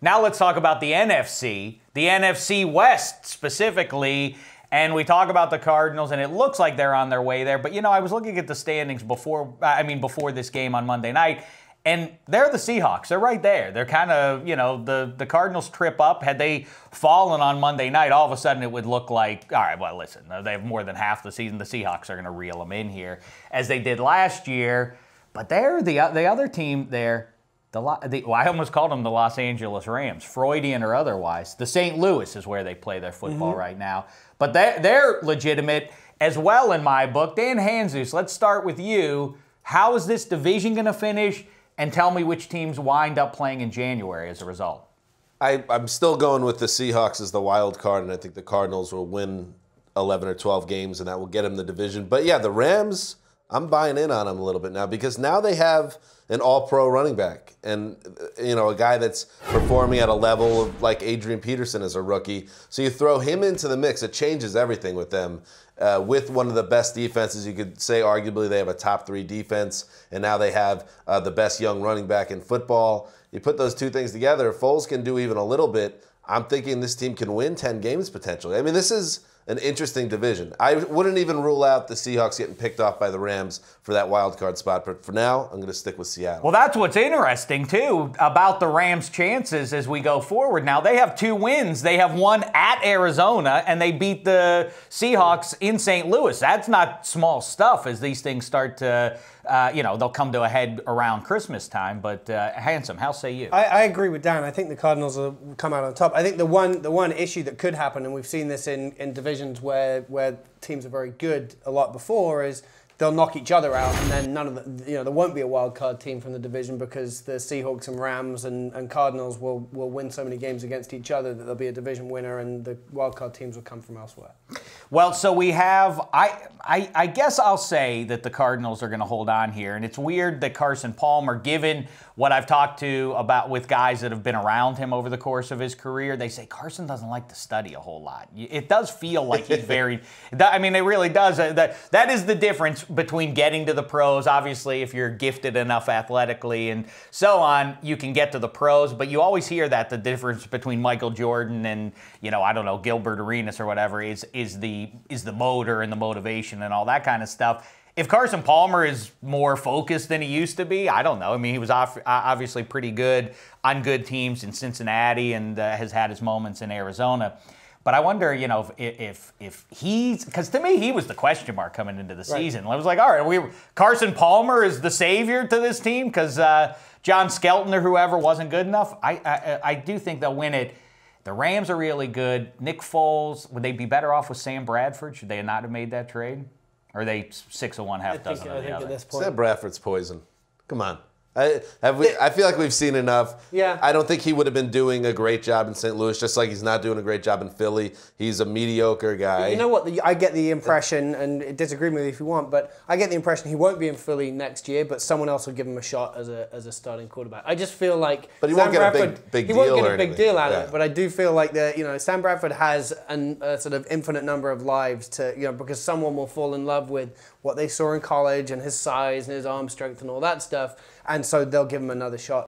Now let's talk about the NFC West specifically. And we talk about the Cardinals, and it looks like they're on their way there. But, you know, I was looking at the standings before this game on Monday night, and they're the Seahawks. They're right there. They're kind of, you know, the Cardinals trip up. Had they fallen on Monday night, all of a sudden it would look like, all right, well, listen, they have more than half the season. The Seahawks are going to reel them in here, as they did last year. But they're the other team there. I almost called them the Los Angeles Rams, Freudian or otherwise. The St. Louis is where they play their football right now. But they're legitimate as well in my book. Dan Hanzus, let's start with you. How is this division going to finish? And tell me which teams wind up playing in January as a result. I'm still going with the Seahawks as the wild card, and I think the Cardinals will win 11 or 12 games, and that will get them the division. But, yeah, the Rams, I'm buying in on them a little bit now because now they have an all-pro running back and, you know, a guy that's performing at a level of like Adrian Peterson as a rookie. So you throw him into the mix, it changes everything with them. With one of the best defenses, you could say arguably they have a top 3 defense, and now they have the best young running back in football. You put those two things together, Foles can do even a little bit. I'm thinking this team can win 10 games potentially. I mean, this is an interesting division. I wouldn't even rule out the Seahawks getting picked off by the Rams for that wild card spot, but for now, I'm going to stick with Seattle. Well, that's what's interesting, too, about the Rams' chances as we go forward. Now, they have 2 wins. They have one at Arizona, and they beat the Seahawks in St. Louis. That's not small stuff as these things start to, they'll come to a head around Christmas time. But, Handsome, how say you? I agree with Dan. I think the Cardinals will come out on top. I think the one issue that could happen, and we've seen this in divisions where teams are very good a lot before, is they'll knock each other out, and then none of there won't be a wild card team from the division because the Seahawks and Rams and Cardinals will win so many games against each other that there'll be a division winner, and the wild card teams will come from elsewhere. Well, so we have, I guess I'll say that the Cardinals are going to hold on here, and it's weird that Carson Palmer, given what I've talked to about with guys that have been around him over the course of his career, they say Carson doesn't like to study a whole lot. It does feel like he's very, I mean, it really does. That is the difference between getting to the pros. Obviously, if you're gifted enough athletically and so on, you can get to the pros, but you always hear that the difference between Michael Jordan and, I don't know, Gilbert Arenas or whatever is the motor and the motivation and all that kind of stuff. If Carson Palmer is more focused than he used to be, I don't know. I mean, he was obviously pretty good on good teams in Cincinnati and has had his moments in Arizona. But I wonder, if he's, because to me, he was the question mark coming into the season. I was like, all right, Carson Palmer is the savior to this team because John Skelton or whoever wasn't good enough. I do think they'll win it. The Rams are really good. Nick Foles, would they be better off with Sam Bradford? Should they not have made that trade? Or are they 6 of one, half dozen of the other? At this point, Sam Bradford's poison. Come on. I feel like we've seen enough. Yeah. I don't think he would have been doing a great job in St. Louis, just like he's not doing a great job in Philly. He's a mediocre guy. You know what? I get the impression, and disagree with me if you want, but I get the impression he won't be in Philly next year, but someone else will give him a shot as a starting quarterback. I just feel like but he won't get a big deal. He won't get a big deal out of it, but I do feel like Sam Bradford has a sort of infinite number of lives to because someone will fall in love with what they saw in college and his size and his arm strength and all that stuff, and so they'll give him another shot.